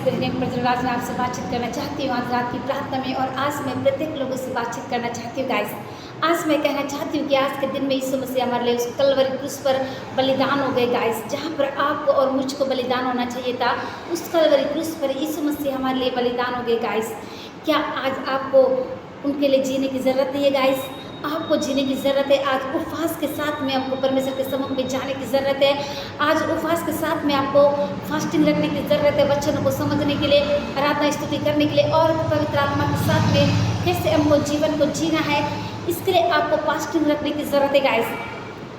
मेरे नेम प्रज्वल मैं आपसे बातचीत करना चाहती हूँ आज रात की प्रार्थना में। और आज मैं प्रत्येक लोगों से बातचीत करना चाहती हूँ गाइस। आज मैं कहना चाहती हूँ कि आज के दिन में यीशु मसीह हमारे लिए उस कलवरी क्रूस पर बलिदान हो गए गाइस। जहाँ पर आपको और मुझको बलिदान होना चाहिए था, उस कलवरी क्रूस पर यीशु मसीह हमारे लिए बलिदान हो गए गाइस। क्या आज आपको उनके लिए जीने की ज़रूरत नहीं है गाइस? आपको जीने की ज़रूरत है। आज उपवास के साथ में आपको परमेश्वर के सम्मुख में जाने की ज़रूरत है। आज उपवास के साथ में आपको फास्टिंग रखने की ज़रूरत है, वचनों को समझने के लिए, आराधना स्तुति करने के लिए और पवित्र आत्मा के साथ में कैसे हमको जीवन को जीना है, इसके लिए आपको फास्टिंग रखने की ज़रूरत है गाइस।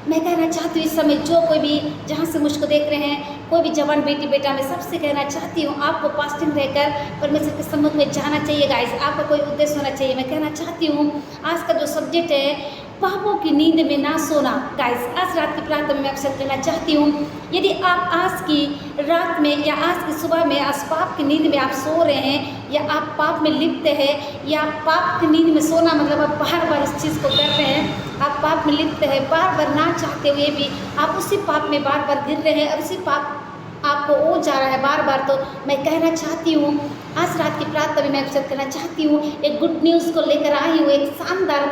मैं कहना चाहती हूँ इस समय जो कोई भी जहाँ से मुझको देख रहे हैं, कोई भी जवान बेटी बेटा, मैं सबसे कहना चाहती हूँ आपको फास्टिंग रहकर परमेश्वर के सम्मुख में जाना चाहिए गाइस। आपका कोई उद्देश्य होना चाहिए। मैं कहना चाहती हूँ आज का जो सब्जेक्ट है पापों की नींद में ना सोना गाइस। आज रात की प्रार्थना में मैं अक्सर कहना चाहती हूँ, यदि आप आज की रात में या आज की सुबह में आज पाप की नींद में आप सो रहे हैं या आप पाप में लिप्त हैं, या पाप की नींद में सोना मतलब आप बार बार उस चीज़ को कर रहे हैं, आप पाप में लिप्त है, बार बार ना चाहते हुए भी आप उसी पाप में बार बार गिर रहे हैं और उसी पाप आपको ओ जा रहा है बार बार, तो मैं कहना चाहती हूँ आज रात की प्रार्थना में मैं अक्सर कहना चाहती हूँ एक गुड न्यूज़ को लेकर आई हूँ, एक शानदार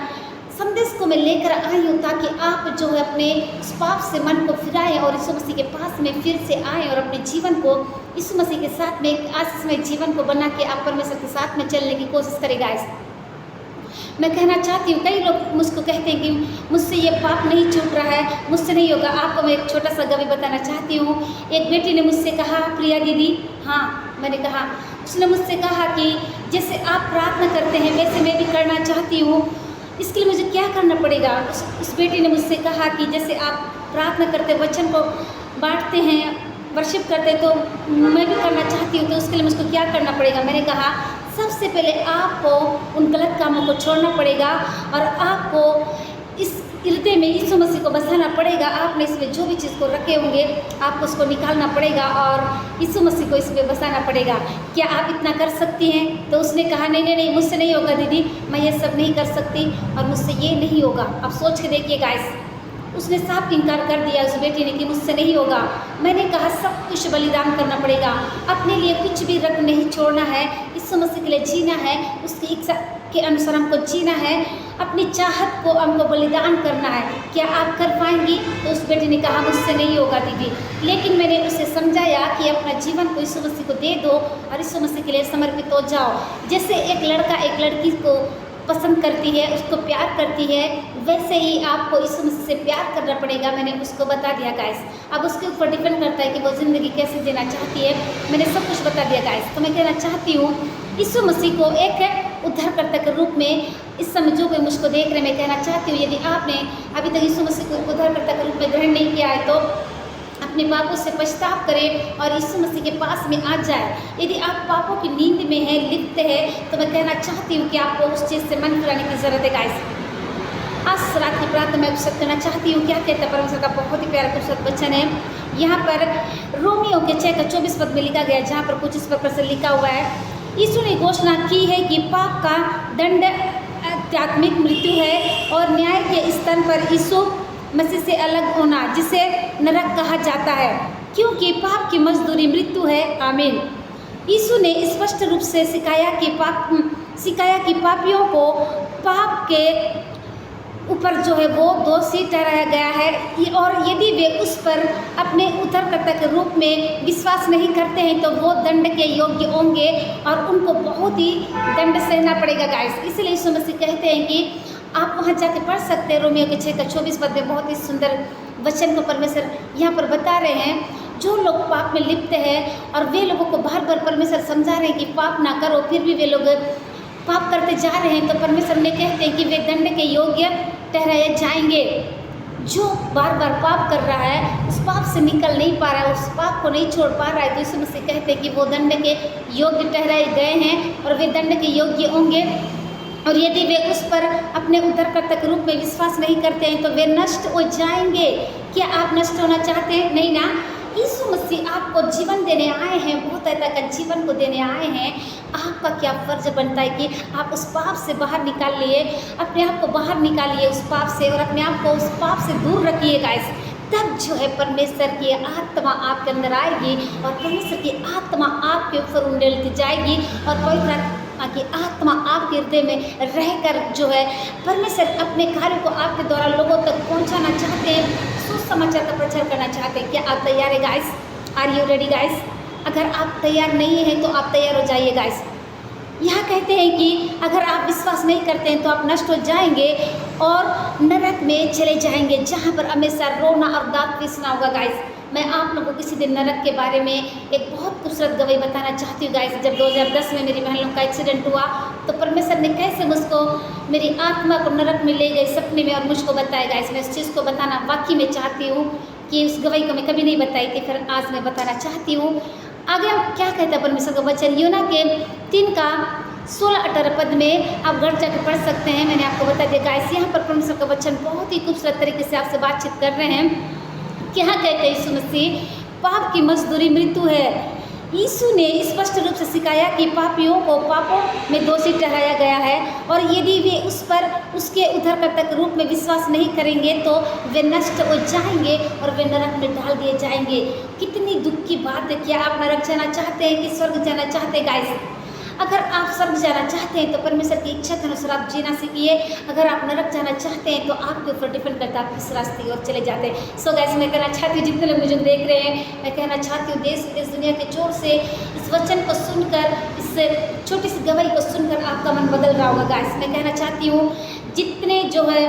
संदेश को मैं लेकर आई हूँ ताकि आप जो है अपने उस पाप से मन को फिराएं और यीशु मसीह के पास में फिर से आएँ और अपने जीवन को यीशु मसीह के साथ में एक आशीषमय जीवन को बना के आप परमेश्वर के साथ में चलने की कोशिश करें गाइस। मैं कहना चाहती हूँ कई लोग मुझको कहते हैं कि मुझसे ये पाप नहीं छूट रहा है, मुझसे नहीं होगा। आपको मैं एक छोटा सा गवी बताना चाहती हूँ। एक बेटी ने मुझसे कहा, प्रिया दीदी, हाँ मैंने कहा, उसने मुझसे कहा कि जैसे आप प्रार्थना करते हैं वैसे मैं भी करना चाहती हूँ, इसके लिए मुझे क्या करना पड़ेगा? उस बेटी ने मुझसे कहा कि जैसे आप प्रार्थना करते वचन को बांटते हैं, वर्शिप करते, तो मैं भी करना चाहती हूँ, तो उसके लिए मुझको क्या करना पड़ेगा? मैंने कहा सबसे पहले आपको उन गलत कामों को छोड़ना पड़ेगा और आपको इस हृदय में यीशु मसीह को बसाना पड़ेगा। आपने इसमें जो भी चीज़ को रखे होंगे आपको उसको निकालना पड़ेगा और यीशु मसीह को इसमें बसाना पड़ेगा। क्या आप इतना कर सकती हैं? तो उसने कहा नहीं नहीं नहीं, मुझसे नहीं होगा दीदी, मैं ये सब नहीं कर सकती और मुझसे ये नहीं होगा। अब सोच के देखिए गाइस, उसने साफ इनकार कर दिया उस बेटी ने कि मुझसे नहीं होगा। मैंने कहा सब कुछ बलिदान करना पड़ेगा, अपने लिए कुछ भी रख नहीं छोड़ना है, यीशु मसीह के लिए जीना है, उसकी इच्छा के अनुसार हमको जीना है, अपनी चाहत को हमको बलिदान करना है। क्या आप कर पाएंगी? तो उस बेटी ने कहा मुझसे नहीं होगा दीदी। लेकिन मैंने उसे समझाया कि अपना जीवन को यीशु मसीह को दे दो और यीशु मसीह के लिए समर्पित हो जाओ। जैसे एक लड़का एक लड़की को पसंद करती है, उसको प्यार करती है, वैसे ही आपको यीशु मसीह से प्यार करना पड़ेगा। मैंने उसको बता दिया गाइस। अब उसके ऊपर डिपेंड करता है कि वो ज़िंदगी कैसे जीना चाहती है। मैंने सब कुछ बता दिया गाइस। तो मैं कहना चाहती हूँ यीशु मसीह को एक उद्धारकर्ता के रूप में इस समय जो कोई मुझको देख रहे हैं, मैं कहना चाहती हूँ यदि आपने अभी तक यीशु मसीह को उद्धारकर्ता के रूप में ग्रहण नहीं किया है तो अपने पापों से पछताव करें और यीशु मसीह के पास में आ जाए। यदि आप पापों की नींद में हैं, लिप्त है, तो मैं कहना चाहती हूँ कि आपको उस चीज़ से मन फिराने की ज़रूरत है गाइस। आज रात की प्रार्थना में अवसर करना चाहती हूँ, क्या कहता है परमेश्वर का बहुत ही प्यारा खूबसूरत वचन है। यहाँ पर रोमियो के 6 का 24 पद में लिखा गया, जहाँ पर कुछ इस प्रकार से लिखा हुआ है, यीशु ने घोषणा की है कि पाप का दंड आध्यात्मिक मृत्यु है और न्याय के स्थान पर यीशु मसीह से अलग होना, जिसे नरक कहा जाता है, क्योंकि पाप की मजदूरी मृत्यु है। आमीन। यीशु ने स्पष्ट रूप से सिखाया कि पापियों को पाप के ऊपर जो है वो दोषी ठहराया गया है और यदि वे उस पर अपने उद्धारकर्ता के रूप में विश्वास नहीं करते हैं तो वो दंड के योग्य होंगे और उनको बहुत ही दंड सहना पड़ेगा गाइस। इसलिए यीशु मसीह कहते हैं कि आप वहाँ जाके पढ़ सकते हैं। रोमियो के 6 का 24 पद में बहुत ही सुंदर वचन को परमेश्वर यहाँ पर बता रहे हैं। जो लोग पाप में लिप्त हैं और वे लोगों को बार बार परमेश्वर समझा रहे हैं कि पाप ना करो, फिर भी वे लोग पाप करते जा रहे हैं, तो परमेश्वर ने कहते हैं कि वे दंड के योग्य ठहराए जाएंगे। जो बार बार पाप कर रहा है, उस पाप से निकल नहीं पा रहा है, उस पाप को नहीं छोड़ पा रहा है, तो यीशु मसीह कहते हैं कि वो दंड के योग्य ठहराए गए हैं और वे दंड के योग्य होंगे। और यदि वे उस पर अपने उद्धारकर्ता के रूप में विश्वास नहीं करते हैं तो वे नष्ट हो जाएंगे। क्या आप नष्ट होना चाहते हैं? नहीं ना। यीशु मसीह आपको जीवन देने आए हैं, बहुतायता का जीवन को देने आए हैं। आपका क्या फर्ज बनता है कि आप उस पाप से बाहर निकालिए, अपने आप को बाहर निकालिए उस पाप से और अपने आप को उस पाप से दूर रखिए गाइस। तब जो है परमेश्वर की आत्मा आपके अंदर आएगी और परमेश्वर की आत्मा आपके ऊपर उंडेलती जाएगी और पवित्र आत्मा की आत्मा आपके हृदय में रहकर जो है परमेश्वर अपने कार्य को आपके द्वारा लोगों तक पहुंचाना चाहते हैं, सुसमाचार का प्रचार करना चाहते हैं। क्या आप तैयार है guys? Are you ready guys? अगर आप तैयार नहीं हैं तो आप तैयार हो जाइए गाइस। यहाँ कहते हैं कि अगर आप विश्वास नहीं करते हैं तो आप नष्ट हो जाएंगे और नरक में चले जाएंगे, जहाँ पर हमेशा रोना और दांत पीसना होगा गाइस। मैं आप लोगों को किसी दिन नरक के बारे में एक बहुत खूबसूरत गवाही बताना चाहती हूँ गाइस। जब 2010 में मेरी बहन लोग का एक्सीडेंट हुआ तो परमेश्वर ने कैसे मुझको मेरी आत्मा को नरक में ले गए सपने में और मुझको बताया गाइस। मैं इस चीज़ को बताना वाकई में चाहती हूँ कि उस गवाही को मैं कभी नहीं बताई थी, फिर आज मैं बताना चाहती हूँ। आगे क्या कहता है परमेश्वर का वचन, यूना के 3 का 16-18 पद में आप घर जाकर पढ़ सकते हैं। मैंने आपको बता दिया गाइस। यहाँ पर परमेश्वर का वचन बहुत ही खूबसूरत तरीके से आपसे बातचीत कर रहे हैं। क्या कहते हैं यीशु मसीह, पाप की मजदूरी मृत्यु है। यीशु ने स्पष्ट रूप से सिखाया कि पापियों को पापों में दोषी ठहराया गया है और यदि वे उस पर उसके उद्धारकर्ता के रूप में विश्वास नहीं करेंगे तो वे नष्ट हो जाएंगे और वे नरक में डाल दिए जाएंगे। कितनी दुख की बात है। क्या आप नरक जाना चाहते हैं कि स्वर्ग जाना चाहते हैं गाइस? अगर आप स्वर्ग जाना चाहते हैं तो परमेश्वर की इच्छा के अनुसार आप जीना सीखिए। अगर आप नरक जाना चाहते हैं तो आपके ऊपर डिपेंड करता है आप किस रास्ते की ओर चले जाते हैं। सो गाइस, मैं कहना चाहती हूँ जितने लोग मुझे देख रहे हैं, मैं कहना चाहती हूँ देश विदेश दुनिया के जोर से इस वचन को सुनकर, इस छोटी सी गवाही को सुनकर आपका मन बदल रहा होगा गाइस। मैं कहना चाहती हूँ जितने जो है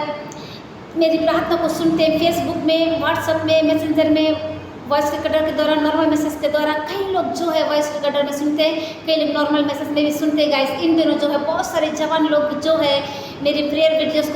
मेरी प्रार्थना को सुनते हैं फेसबुक में, व्हाट्सएप में, मैसेंजर में, वॉइस रिकॉर्डर के द्वारा, नॉर्मल मैसेज के द्वारा, कई लोग जो है वॉइस रिकॉर्डर में सुनते हैं, कई लोग नॉर्मल मैसेज में भी सुनते हैं गाइस। इन दिनों जो है बहुत सारे जवान लोग जो है मेरे प्रेयर वीडियोस